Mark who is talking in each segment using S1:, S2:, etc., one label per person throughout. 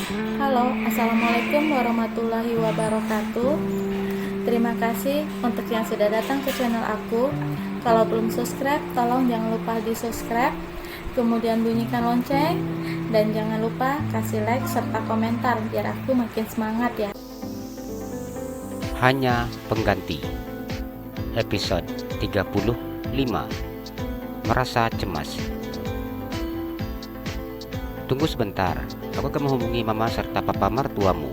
S1: Halo, Assalamualaikum warahmatullahi wabarakatuh. Terima kasih untuk yang sudah datang ke channel aku. Kalau belum subscribe, tolong jangan lupa di subscribe, kemudian bunyikan lonceng, dan jangan lupa kasih like serta komentar biar aku makin semangat ya.
S2: Hanya pengganti. Episode 35. Merasa cemas. Tunggu sebentar, aku akan menghubungi mama serta papa mertuamu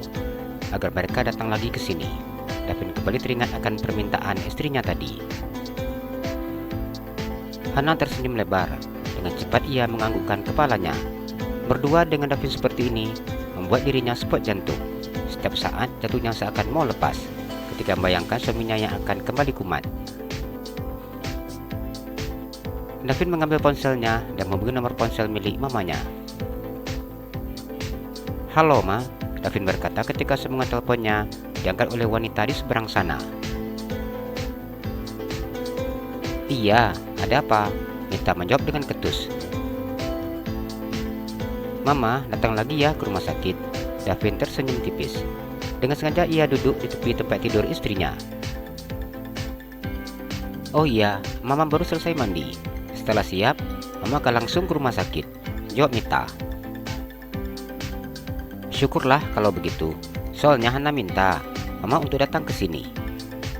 S2: agar mereka datang lagi ke sini. Davin kembali teringat akan permintaan istrinya tadi. Hana tersenyum lebar. Dengan cepat ia menganggukkan kepalanya. Berdua dengan Davin seperti ini membuat dirinya spot jantung. Setiap saat jantungnya seakan mau lepas ketika membayangkan suaminya yang akan kembali kumat. Davin mengambil ponselnya dan menghubungi nomor ponsel milik mamanya. "Halo, Ma," Davin berkata ketika sambungan teleponnya diangkat oleh wanita di seberang sana. "Iya, ada apa?" Mita menjawab dengan ketus. "Mama datang lagi ya ke rumah sakit." Davin tersenyum tipis. Dengan sengaja ia duduk di tepi tempat tidur istrinya. "Oh iya, Mama baru selesai mandi. Setelah siap, Mama akan langsung ke rumah sakit," jawab Mita. "Syukurlah kalau begitu. Soalnya Hana minta Mama untuk datang ke sini."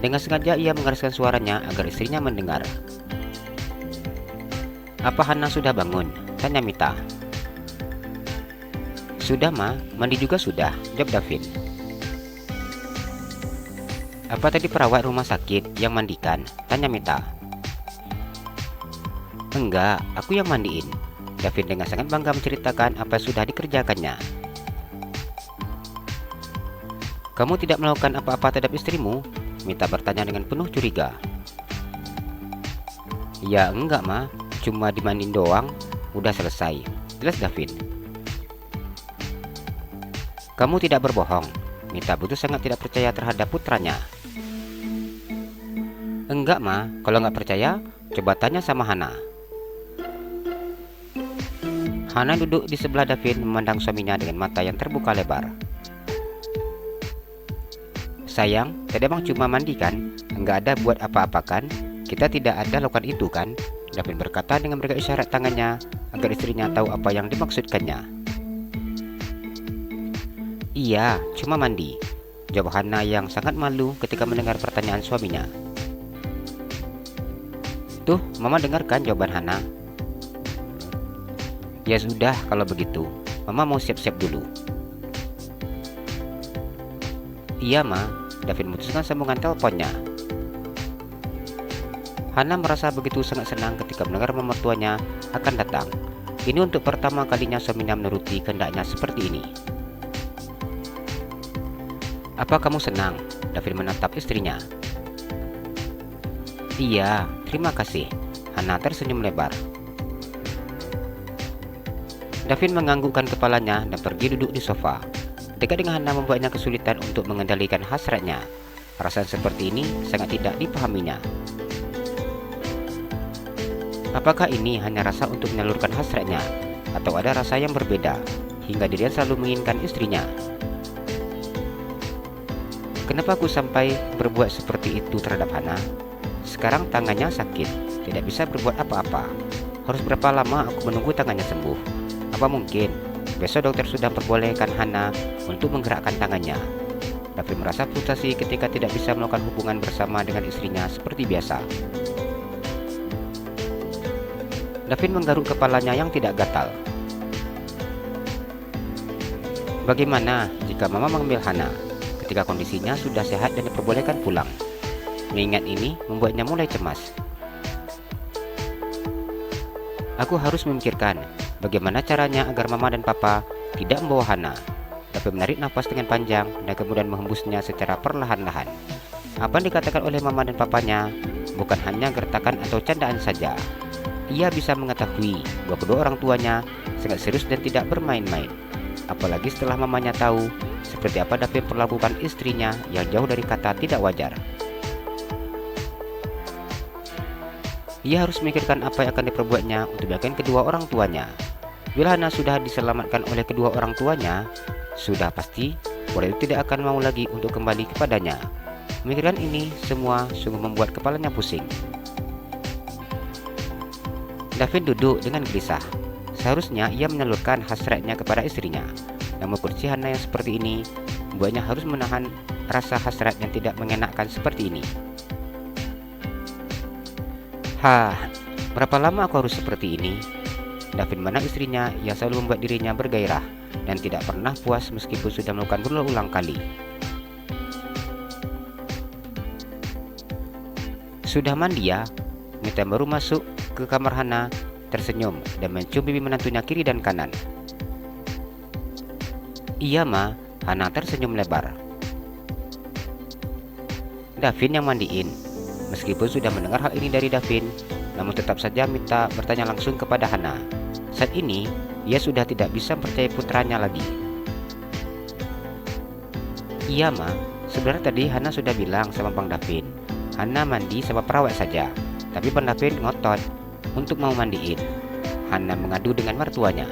S2: Dengan sengaja ia mengeraskan suaranya agar istrinya mendengar. "Apa Hana sudah bangun?" tanya Mita. "Sudah, Ma. Mandi juga sudah," jawab Davin. "Apa tadi perawat rumah sakit yang mandikan?" tanya Mita. "Enggak, aku yang mandiin." Davin dengan sangat bangga menceritakan apa yang sudah dikerjakannya. "Kamu tidak melakukan apa-apa terhadap istrimu?" Mita bertanya dengan penuh curiga. "Ya enggak, Ma. Cuma dimandiin doang. Udah selesai," jelas Davin. "Kamu tidak berbohong." Mita begitu sangat tidak percaya terhadap putranya. "Enggak, Ma. Kalau nggak percaya, coba tanya sama Hana." Hana duduk di sebelah Davin memandang suaminya dengan mata yang terbuka lebar. "Sayang, tadi abang cuma mandi kan? Enggak ada buat apa-apa kan? Kita tidak ada lakukan itu kan?" Davin berkata dengan memberikan isyarat tangannya agar istrinya tahu apa yang dimaksudkannya. "Iya, cuma mandi," jawab Hana yang sangat malu ketika mendengar pertanyaan suaminya. "Tuh, Mama dengarkan jawaban Hana." "Ya sudah, kalau begitu, Mama mau siap-siap dulu." "Iya, Ma." Davin memutuskan sambungan teleponnya. Hana merasa begitu sangat senang ketika mendengar mama mertuanya akan datang. Ini untuk pertama kalinya suaminya menuruti kehendaknya seperti ini. "Apa kamu senang?" Davin menatap istrinya. "Iya, terima kasih." Hana tersenyum lebar. Davin menganggukkan kepalanya dan pergi duduk di sofa. Dekat dengan Hana membuatnya kesulitan untuk mengendalikan hasratnya. Perasaan seperti ini sangat tidak dipahaminya. Apakah ini hanya rasa untuk menyalurkan hasratnya, atau ada rasa yang berbeda hingga dirinya selalu menginginkan istrinya? Kenapa aku sampai berbuat seperti itu terhadap Hana? Sekarang tangannya sakit, tidak bisa berbuat apa-apa. Harus berapa lama aku menunggu tangannya sembuh? Apa mungkin besok dokter sudah memperbolehkan Hana untuk menggerakkan tangannya? Davin merasa frustasi ketika tidak bisa melakukan hubungan bersama dengan istrinya seperti biasa. Davin menggaruk kepalanya yang tidak gatal. Bagaimana jika Mama mengambil Hana ketika kondisinya sudah sehat dan diperbolehkan pulang? Mengingat ini membuatnya mulai cemas. Aku harus memikirkan bagaimana caranya agar Mama dan Papa tidak membawa Hana. Davin menarik nafas dengan panjang dan kemudian menghembusnya secara perlahan-lahan. Apa yang dikatakan oleh Mama dan Papanya bukan hanya gertakan atau candaan saja. Ia bisa mengetahui bahwa kedua orang tuanya sangat serius dan tidak bermain-main. Apalagi setelah mamanya tahu seperti apa Davin perlakukan istrinya yang jauh dari kata tidak wajar. Ia harus memikirkan apa yang akan diperbuatnya untuk bagian kedua orang tuanya. Bila Hana sudah diselamatkan oleh kedua orang tuanya, Sudah pasti wanita itu tidak akan mau lagi untuk kembali kepadanya. Pemikiran ini semua sungguh membuat kepalanya pusing. Davin duduk dengan gelisah. Seharusnya ia menyalurkan hasratnya kepada istrinya. Namun kondisi Hana yang seperti ini membuatnya harus menahan rasa hasrat yang tidak mengenakkan seperti ini. Berapa lama aku harus seperti ini? Davin memandang istrinya yang selalu membuat dirinya bergairah dan tidak pernah puas meskipun sudah melakukan berulang-ulang kali. Sudah mandi ya? Mita baru masuk ke kamar Hana, tersenyum dan mencium pipi menantunya kiri dan kanan. Iya ma, Hana tersenyum lebar. Davin yang mandiin. Meskipun sudah mendengar hal ini dari Davin, namun tetap saja Mita bertanya langsung kepada Hana. Saat ini, ia sudah tidak bisa percaya putranya lagi. Iya ma, sebenarnya tadi Hana sudah bilang sama Bang Davin, Hana mandi sama perawat saja. Tapi Bang Davin ngotot untuk mau mandiin. Hana mengadu dengan mertuanya.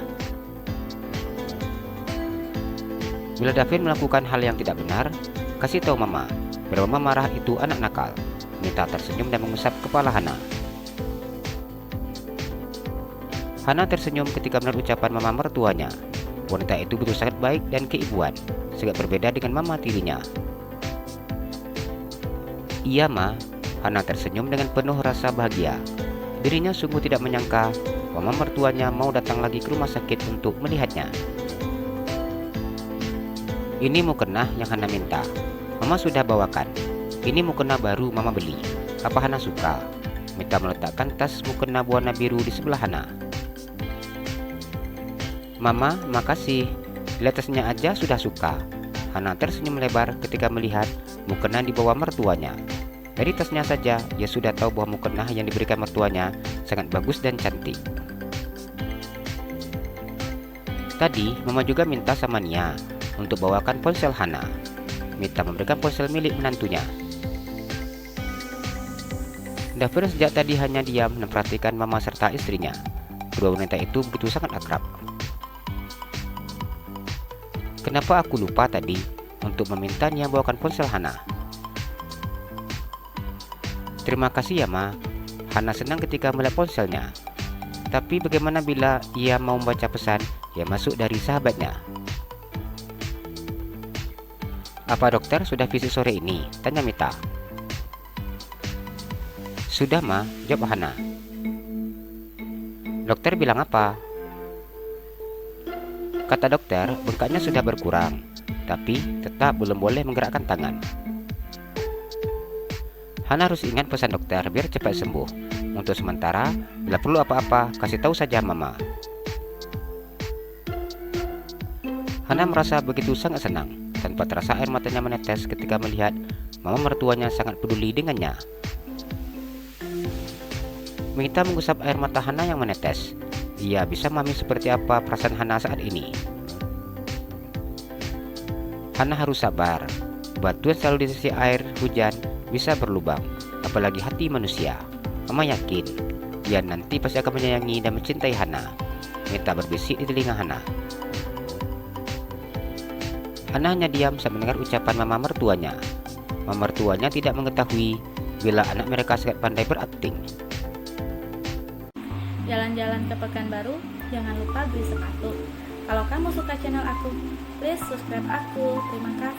S2: Bila Davin melakukan hal yang tidak benar, kasih tahu mama. Bila mama marah itu anak nakal. Mita tersenyum dan mengusap kepala Hana. Hana tersenyum ketika mendengar ucapan mama mertuanya. Wanita itu begitu sangat baik dan keibuan, sangat berbeda dengan mama tirinya. Iya ma, Hana tersenyum dengan penuh rasa bahagia. Dirinya sungguh tidak menyangka mama mertuanya mau datang lagi ke rumah sakit untuk melihatnya. Ini mukena yang Hana minta. Mama sudah bawakan. Ini mukena baru mama beli. Apa Hana suka? Mita meletakkan tas mukena warna biru di sebelah Hana. Mama, makasih. Lihat tasnya aja sudah suka. Hana tersenyum lebar ketika melihat mukena di bawah mertuanya. Dari tasnya saja, ia sudah tahu bahwa mukena yang diberikan mertuanya sangat bagus dan cantik. Tadi, Mama juga minta sama Nia untuk bawakan ponsel Hana. Mita memberikan ponsel milik menantunya. Davin sejak tadi hanya diam memperhatikan Mama serta istrinya. Kedua wanita itu begitu sangat akrab. Kenapa aku lupa tadi untuk meminta Nia bawakan ponsel Hana? Terima kasih ya ma. Hana senang ketika melihat ponselnya. Tapi bagaimana bila ia mau membaca pesan yang masuk dari sahabatnya? Apa dokter sudah visit sore ini? Tanya Mita. Sudah ma, jawab Hana. Dokter bilang apa? Kata dokter, bengkaknya sudah berkurang, tapi tetap belum boleh menggerakkan tangan. Hana harus ingat pesan dokter biar cepat sembuh. Untuk sementara, bila perlu apa-apa, kasih tahu saja mama. Hana merasa begitu sangat senang. Tanpa terasa air matanya menetes ketika melihat mama mertuanya sangat peduli dengannya. Mita mengusap air mata Hana yang menetes. Ia bisa memahami seperti apa perasaan Hana saat ini. Hana harus sabar. Batu yang selalu di sisi air hujan bisa berlubang, apalagi hati manusia. Mama yakin dia nanti pasti akan menyayangi dan mencintai Hana. Mita berbisik di telinga Hana. Hana hanya diam saat mendengar ucapan mama mertuanya. Mama mertuanya tidak mengetahui bila anak mereka sangat pandai berakting.
S1: Jalan-jalan ke Pekanbaru, jangan lupa beli sepatu. Kalau kamu suka channel aku, please subscribe aku. Terima kasih.